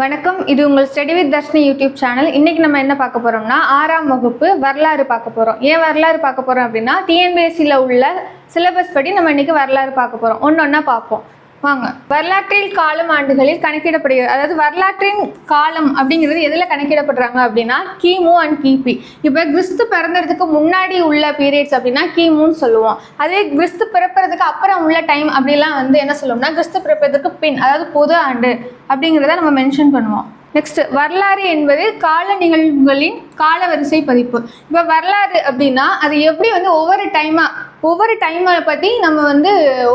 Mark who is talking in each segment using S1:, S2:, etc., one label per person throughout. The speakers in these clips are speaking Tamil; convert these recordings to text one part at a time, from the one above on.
S1: வணக்கம், இது உங்கள் study with Darshini YouTube channel. இன்னைக்கு நம்ம என்ன பார்க்க போறோம்னா 6ஆம் வகுப்பு வரலாறு பார்க்க போறோம். ஏன் வரலாறு பார்க்க போறோம் அப்படின்னா டிஎன்பிஎஸ்சியில் உள்ள சிலபஸ் படி நம்ம இன்னைக்கு வரலாறு பார்க்க போறோம். ஒன்னொன்னா பார்ப்போம் வாங்க. வரலாற்றில் காலம் ஆண்டுகளில் கணக்கிடப்படுகிறது. அதாவது வரலாற்றின் காலம் அப்படிங்கிறது எதில் கணக்கிடப்படுறாங்க அப்படின்னா கிமு அண்ட் கிபி. இப்போ கிறிஸ்து பிறந்ததுக்கு முன்னாடி உள்ள பீரியட்ஸ் அப்படின்னா கிமுன்னு சொல்லுவோம். அதே கிறிஸ்து பிறப்பதுக்கு அப்புறம் உள்ள டைம் அப்படிலாம் என்ன சொல்லுவோம்னா கிறிஸ்து பிறப்பதற்கு பின், அதாவது பொது ஆண்டு அப்படிங்கிறத நம்ம மென்ஷன் பண்ணுவோம். நெக்ஸ்ட், வரலாறு என்பது கால நிகழ்வுகளின் காலவரிசை பதிப்பு. இப்போ வரலாறு அப்படின்னா அது எப்படி ஒவ்வொரு டைமை பற்றி நம்ம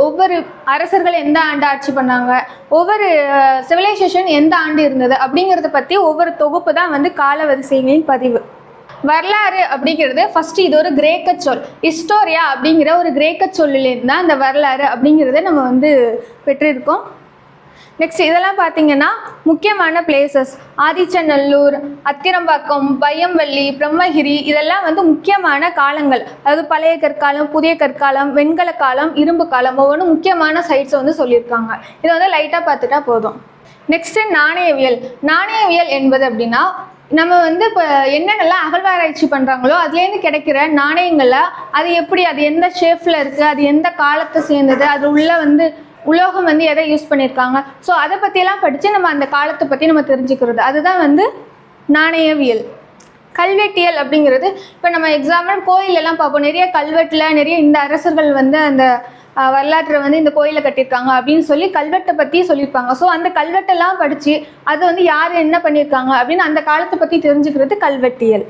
S1: ஒவ்வொரு அரசர்கள் எந்த ஆண்டு ஆட்சி பண்ணாங்க, ஒவ்வொரு சிவிலைசேஷன் எந்த ஆண்டு இருந்தது அப்படிங்கிறத பற்றி ஒவ்வொரு தொகுப்பு தான் காலவரிசைகளின் பதிவு. வரலாறு அப்படிங்கிறது ஃபர்ஸ்ட் இது ஒரு கிரேக்க சொல். ஹிஸ்டோரியா அப்படிங்கிற ஒரு கிரேக்க சொல்லிலேருந்து தான் அந்த வரலாறு அப்படிங்கிறத நம்ம பெற்றிருக்கோம். நெக்ஸ்ட், இதெல்லாம் பார்த்தீங்கன்னா முக்கியமான பிளேசஸ். ஆதிச்சநல்லூர், அத்திரம்பாக்கம், பையம்பள்ளி, பிரம்மகிரி, இதெல்லாம் முக்கியமான காலங்கள். அதாவது பழைய கற்காலம், புதிய கற்காலம், வெண்கல காலம், இரும்பு காலம், ஒவ்வொன்றும் முக்கியமான சைட்ஸை சொல்லியிருக்காங்க. இதை லைட்டாக பார்த்துட்டா போதும். நெக்ஸ்ட், நாணயவியல். நாணயவியல் என்பது அப்படின்னா நம்ம இப்போ என்னென்னலாம் அகழ்வாராய்ச்சி பண்ணுறாங்களோ அதுலேருந்து கிடைக்கிற நாணயங்களை அது எந்த ஷேப்பில் இருக்குது, அது எந்த காலத்தை சேர்ந்தது, அது உள்ள உலோகம் எதை யூஸ் பண்ணியிருக்காங்க, ஸோ அதை பற்றியெல்லாம் படித்து நம்ம அந்த காலத்தை பற்றி நம்ம தெரிஞ்சுக்கிறது, அதுதான் நாணயவியல். கல்வெட்டியல் அப்படிங்கிறது இப்போ நம்ம எக்ஸாம்பிள் கோயிலெல்லாம் பார்ப்போம். நிறைய கல்வெட்டில் நிறைய இந்த அரசர்கள் அந்த வரலாற்றை இந்த கோயிலை கட்டியிருக்காங்க அப்படின்னு சொல்லி கல்வெட்டை பற்றி சொல்லியிருப்பாங்க. ஸோ அந்த கல்வெட்டெல்லாம் படித்து அது யார் என்ன பண்ணியிருக்காங்க அப்படின்னு அந்த காலத்தை பற்றி தெரிஞ்சுக்கிறது கல்வெட்டியல்.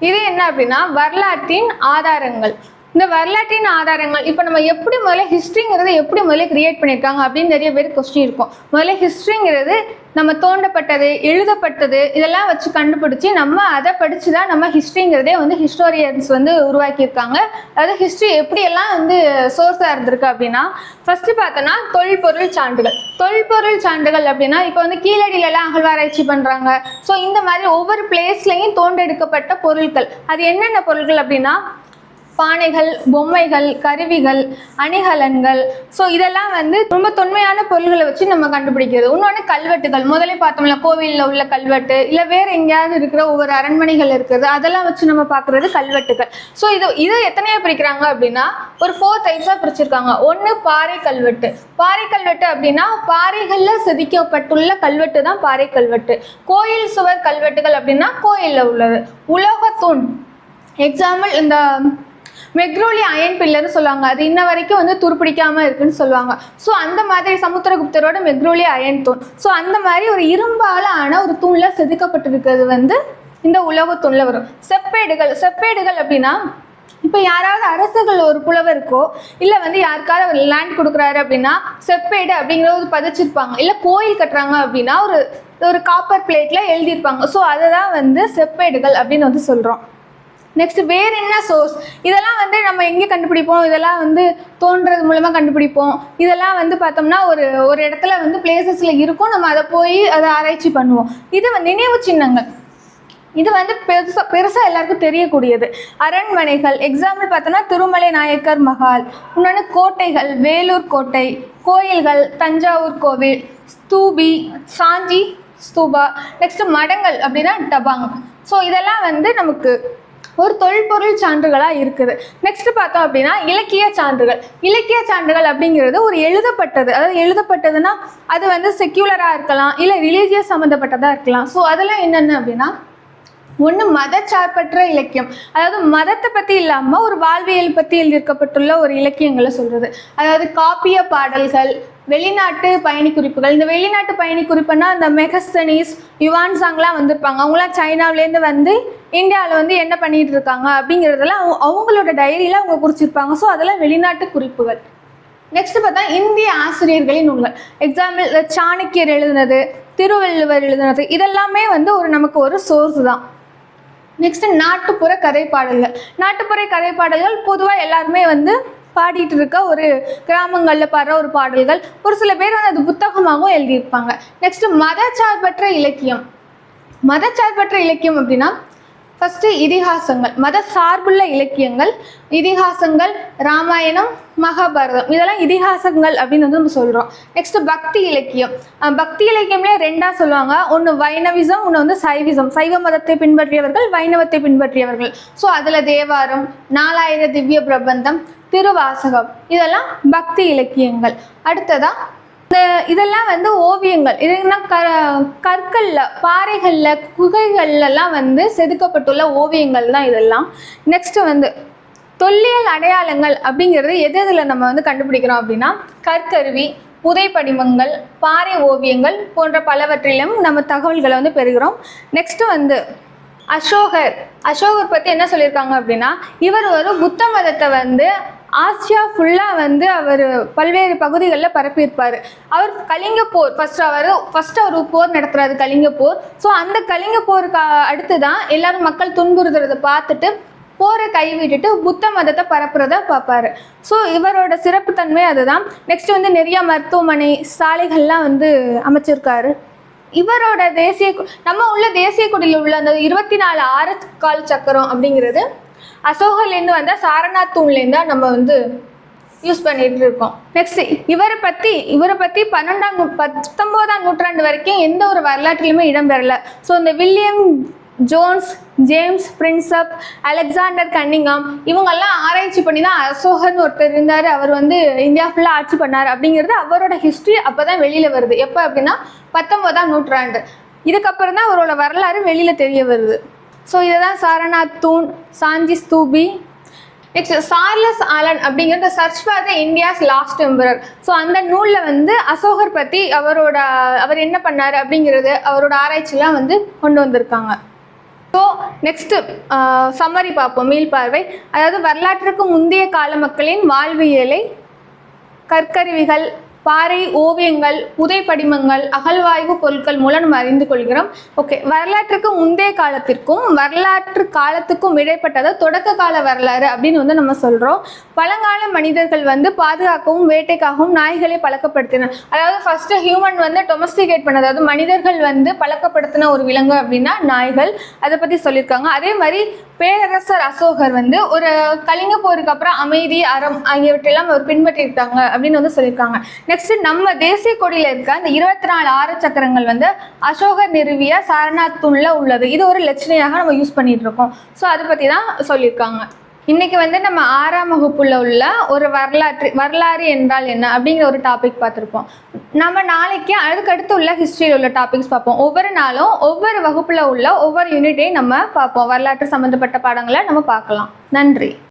S1: இது என்ன அப்படின்னா வரலாற்றின் ஆதாரங்கள். இந்த வரலாற்றின் ஆதாரங்கள் இப்போ நம்ம எப்படி முதல்ல ஹிஸ்ட்ரிங்கிறது எப்படி முதல்ல கிரியேட் பண்ணியிருக்காங்க அப்படின்னு நிறைய பேர் கொஸ்டின் இருக்கும். முதல்ல ஹிஸ்ட்ரிங்கிறது நம்ம தோண்டப்பட்டது, எழுதப்பட்டது, இதெல்லாம் வச்சு கண்டுபிடிச்சி நம்ம அதை படித்து தான் நம்ம ஹிஸ்ட்ரிங்கிறதே ஹிஸ்டோரியன்ஸ் உருவாக்கியிருக்காங்க. அதாவது ஹிஸ்ட்ரி எப்படியெல்லாம் சோர்ஸாக இருந்திருக்கு அப்படின்னா ஃபர்ஸ்ட் பார்த்தோன்னா தொல்பொருள் சான்றுகள். தொல்பொருள் சான்றுகள் அப்படின்னா இப்போ கீழடியிலலாம் அகழ்வாராய்ச்சி பண்ணுறாங்க. ஸோ இந்த மாதிரி ஒவ்வொரு பிளேஸ்லையும் தோண்டெடுக்கப்பட்ட பொருட்கள், அது என்னென்ன பொருட்கள் அப்படின்னா பானைகள், பொம்மைகள், கருவிகள், அணிகலன்கள். ஸோ இதெல்லாம் ரொம்ப தொன்மையான பொருள்களை வச்சு நம்ம கண்டுபிடிக்கிறது. இன்னொன்று கல்வெட்டுகள். முதலே பார்த்தோம்ல கோவிலில் உள்ள கல்வெட்டு, இல்லை வேறு எங்கேயாவது இருக்கிற ஒவ்வொரு அரண்மனைகள் இருக்கிறது, அதெல்லாம் வச்சு நம்ம பார்க்குறது கல்வெட்டுகள். ஸோ இது எத்தனையாக பிரிக்கிறாங்க அப்படின்னா ஒரு 4 டைப்ஸாக பிரிச்சிருக்காங்க. ஒன்று பாறை கல்வெட்டு. பாறை கல்வெட்டு அப்படின்னா பாறைகளில் செதுக்கப்பட்டுள்ள கல்வெட்டு தான் பாறை கல்வெட்டு. கோயில் சுவர் கல்வெட்டுகள் அப்படின்னா கோயிலில் உள்ளது. உலோகத்தூண் எக்ஸாம்பிள் இந்த மெக்ரோலி அயன் பில்லர்னு சொல்லுவாங்க. அது இன்ன வரைக்கும் துருப்பிடிக்காமல் இருக்குன்னு சொல்லுவாங்க. ஸோ அந்த மாதிரி சமுத்திரகுப்தரோட மெக்ரோலி அயன் தூண். ஸோ அந்த மாதிரி ஒரு இரும்பால் ஆன ஒரு தூணில் செதுக்கப்பட்டிருக்கிறது இந்த உலோகத்தூணில் வரும். செப்பேடுகள். செப்பேடுகள் அப்படின்னா இப்போ யாராவது அரசர்கள் ஒரு புலவருக்கோ இல்லை யாருக்காவது அவர் லேண்ட் கொடுக்குறாரு அப்படின்னா செப்பேடு அப்படிங்கிற ஒரு பதிச்சிருப்பாங்க. இல்லை கோயில் கட்டுறாங்க அப்படின்னா ஒரு காப்பர் பிளேட்டில் எழுதியிருப்பாங்க. ஸோ அதை தான் செப்பேடுகள் அப்படின்னு சொல்கிறோம். நெக்ஸ்ட், வேறு என்ன சோர்ஸ்? இதெல்லாம் நம்ம எங்கே கண்டுபிடிப்போம்? இதெல்லாம் தோன்றது மூலமாக கண்டுபிடிப்போம். இதெல்லாம் பார்த்தோம்னா ஒரு இடத்துல பிளேசஸில் இருக்கும், நம்ம அதை ஆராய்ச்சி பண்ணுவோம். இது நினைவு சின்னங்கள். இது பெருசாக எல்லாருக்கும் தெரியக்கூடியது. அரண்மனைகள் எக்ஸாம்பிள் பார்த்தோம்னா திருமலை நாயக்கர் மஹால். இன்னொன்று கோட்டைகள், வேலூர் கோட்டை, கோயில்கள், தஞ்சாவூர் கோவில், ஸ்தூபி, சாஞ்சி ஸ்தூபா. நெக்ஸ்ட் மடங்கள் அப்படின்னா டபாங். ஸோ இதெல்லாம் நமக்கு ஒரு தொல்பொருள் சான்றுகளாக இருக்குது. நெக்ஸ்ட் பார்த்தோம் அப்படின்னா இலக்கிய சான்றுகள். இலக்கிய சான்றுகள் அப்படிங்கிறது ஒரு எழுதப்பட்டது. அதாவது எழுதப்பட்டதுன்னா அது செக்யூலராக இருக்கலாம், இல்லை ரிலீஜியஸ் சம்மந்தப்பட்டதாக இருக்கலாம். ஸோ அதெல்லாம் என்னென்ன அப்படின்னா ஒன்று மதச்சார்பற்ற இலக்கியம். அதாவது மதத்தை பற்றி இல்லாமல் ஒரு வாழ்வியல் பற்றி எழுதியிருக்கப்பட்டுள்ள ஒரு இலக்கியங்களை சொல்கிறது. அதாவது காப்பிய பாடல்கள், வெளிநாட்டு பயணி குறிப்புகள். இந்த வெளிநாட்டு பயணி குறிப்புன்னா இந்த மெகஸ்தனீஸ், யுவான்சாங்லாம் வந்திருப்பாங்க. அவங்களாம் சைனாவிலேருந்து இந்தியாவில் என்ன பண்ணிட்டு இருக்காங்க அப்படிங்கிறதெல்லாம் அவங்களோட டைரியில் அவங்க குறிச்சிருப்பாங்க. ஸோ அதெல்லாம் வெளிநாட்டு குறிப்புகள். நெக்ஸ்ட் பார்த்தா இந்திய ஆசிரியர்களின் நூல்கள். எக்ஸாம்பிள் சாணக்கியர் எழுதுனது, திருவள்ளுவர் எழுதுனது, இதெல்லாமே நமக்கு ஒரு சோர்ஸ் தான். நெக்ஸ்ட், நாட்டுப்புற கதைப்பாடல்கள். நாட்டுப்புற கதைப்பாடல்கள் பொதுவாக எல்லாருமே பாடிட்டு இருக்க ஒரு கிராமங்களில் பாடுற ஒரு பாடல்கள். ஒரு சில பேர் அது புத்தகமாகவும் எழுதியிருப்பாங்க. நெக்ஸ்ட், மதச்சார்பற்ற இலக்கியம். மதச்சார்பற்ற இலக்கியம் அப்படின்னா ஃபஸ்ட்டு இதிகாசங்கள், மத சார்புள்ள இலக்கியங்கள். இதிகாசங்கள் ராமாயணம், மகாபாரதம், இதெல்லாம் இதிகாசங்கள் அப்படின்னு வந்து நம்ம சொல்கிறோம். நெக்ஸ்ட் பக்தி இலக்கியம். பக்தி இலக்கியம்லேயே ரெண்டாக சொல்லுவாங்க. ஒன்று வைணவிசம், ஒன்று வந்து சைவிசம். சைவ மதத்தை பின்பற்றியவர்கள், வைணவத்தை பின்பற்றியவர்கள். ஸோ அதில் தேவாரம், 4000 திவ்ய பிரபந்தம், திருவாசகம், இதெல்லாம் பக்தி இலக்கியங்கள். அடுத்ததா இதெல்லாம் வந்து ஓவியங்கள். இதுனா கற்கள்ல, பாறைகள்ல, குகைகள்லாம் வந்து செதுக்கப்பட்டுள்ள ஓவியங்கள் தான் இதெல்லாம். நெக்ஸ்ட் வந்து தொல்லியல் அடையாளங்கள் அப்படிங்கிறது எதில் நம்ம வந்து கண்டுபிடிக்கிறோம் அப்படின்னா கற்கருவி, புதைப்படிமங்கள், பாறை ஓவியங்கள் போன்ற பலவற்றிலும் நம்ம தகவல்களை வந்து பெறுகிறோம். நெக்ஸ்ட் வந்து அசோகர் பற்றி என்ன சொல்லியிருக்காங்க அப்படின்னா, இவர் ஒரு புத்த மதத்தை வந்து ஆசியா ஃபுல்லாக வந்து அவர் பல்வேறு பகுதிகளில் பரப்பியிருப்பார். அவர் கலிங்க போர் ஃபஸ்ட்டு அவர் போர் நடத்துகிறாரு, கலிங்க போர். ஸோ அந்த கலிங்க போருக்கு அடுத்து தான் எல்லாரும் மக்கள் துன்புறுத்துறதை பார்த்துட்டு போரை கைவிட்டுட்டு புத்த மதத்தை பரப்புறத பார்ப்பாரு. ஸோ இவரோட சிறப்புத்தன்மை அதுதான். நெக்ஸ்ட் வந்து நிறைய மருத்துவமனை, சாலைகள்லாம் வந்து அமைச்சிருக்காரு. இவரோட நம்ம உள்ள தேசிய கொடியில் உள்ள அந்த 24 ஆரக்கால் சக்கரம் அப்படிங்கிறது அசோகர்லேருந்து வந்த சாரநாத் தூண்லேருந்து நம்ம வந்து யூஸ் பண்ணிட்டு இருக்கோம். நெக்ஸ்ட் இவரை பற்றி 19ஆம் நூற்றாண்டு வரைக்கும் எந்த ஒரு வரலாற்றிலுமே இடம்பெறல. ஸோ இந்த William Jones, James Prinsep, Alexander Cunningham இவங்கெல்லாம் ஆராய்ச்சி பண்ணி தான் அசோகர்னு ஒருத்தர் இருந்தார், அவர் வந்து இந்தியா ஃபுல்லாக ஆட்சி பண்ணார் அப்படிங்கிறது அவரோட ஹிஸ்ட்ரி அப்போ தான் வெளியில் வருது. எப்போ அப்படின்னா 19ஆம் நூற்றாண்டு. இதுக்கப்புறம் தான் அவரோட வரலாறு வெளியில் தெரிய வருது. ஸோ இதை தான் சாரநாத் தூண், சாஞ்சி ஸ்தூபி. நெக்ஸ்ட் சார்லஸ் ஆலன் அப்படிங்கிறது search for the India's last emperor. So அந்த நூலில் வந்து அசோகர் பற்றி அவர் என்ன பண்ணார் அப்படிங்கிறது அவரோட ஆராய்ச்சிலாம் வந்து கொண்டு வந்திருக்காங்க. ஸோ நெக்ஸ்ட்டு சம்மரி பார்ப்போம், மீள்பார்வை. அதாவது வரலாற்றுக்கு முந்தைய கால மக்களின் வாழ்வியலை கற்கருவிகள், பாறை ஓவியங்கள், புதைப்படிமங்கள், அகழ்வாய்வு பொருட்கள் மூலம் நம்ம அறிந்து கொள்கிறோம். ஓகே, வரலாற்றுக்கு முந்தைய காலத்திற்கும் வரலாற்று காலத்துக்கும் இடைப்பட்டதை தொடக்க கால வரலாறு அப்படின்னு வந்து நம்ம சொல்கிறோம். பழங்கால மனிதர்கள் வந்து பாதுகாக்கவும் வேட்டைக்காகவும் நாய்களை பழக்கப்படுத்தினர். அதாவது ஃபஸ்ட்டு ஹியூமன் வந்து டொமஸ்டிகேட் பண்ணது, அதாவது மனிதர்கள் வந்து பழக்கப்படுத்தின ஒரு விலங்கு அப்படின்னா நாய்கள். அதை பற்றி சொல்லியிருக்காங்க. அதே மாதிரி பேரரசர் அசோகர் வந்து ஒரு கலிங்க போருக்கு அப்புறம் அமைதி, அறம் ஆகியவற்றெல்லாம் அவர் பின்பற்றியிருக்காங்க அப்படின்னு வந்து சொல்லியிருக்காங்க. நெக்ஸ்ட் நம்ம தேசிய கொடியில் இருக்க அந்த 24 ஆர சக்கரங்கள் வந்து அசோகர் நிறுவிய சாரநாத் தூண்ல உள்ளது. இது ஒரு லட்சணையாக நம்ம யூஸ் பண்ணிட்டு இருக்கோம். ஸோ அதை பற்றி தான் சொல்லியிருக்காங்க. இன்னைக்கு வந்து நம்ம 6ஆம் வகுப்புல உள்ள ஒரு வரலாறு என்றால் என்ன அப்படிங்கிற ஒரு டாபிக் பார்த்துருப்போம். நம்ம நாளைக்கு அதுக்கடுத்து உள்ள ஹிஸ்ட்ரியில் உள்ள டாபிக்ஸ் பார்ப்போம். ஒவ்வொரு நாளும் ஒவ்வொரு வகுப்புல உள்ள ஒவ்வொரு யூனிட்டையும் நம்ம பார்ப்போம். வரலாற்று சம்மந்தப்பட்ட பாடங்களை நம்ம பார்க்கலாம். நன்றி.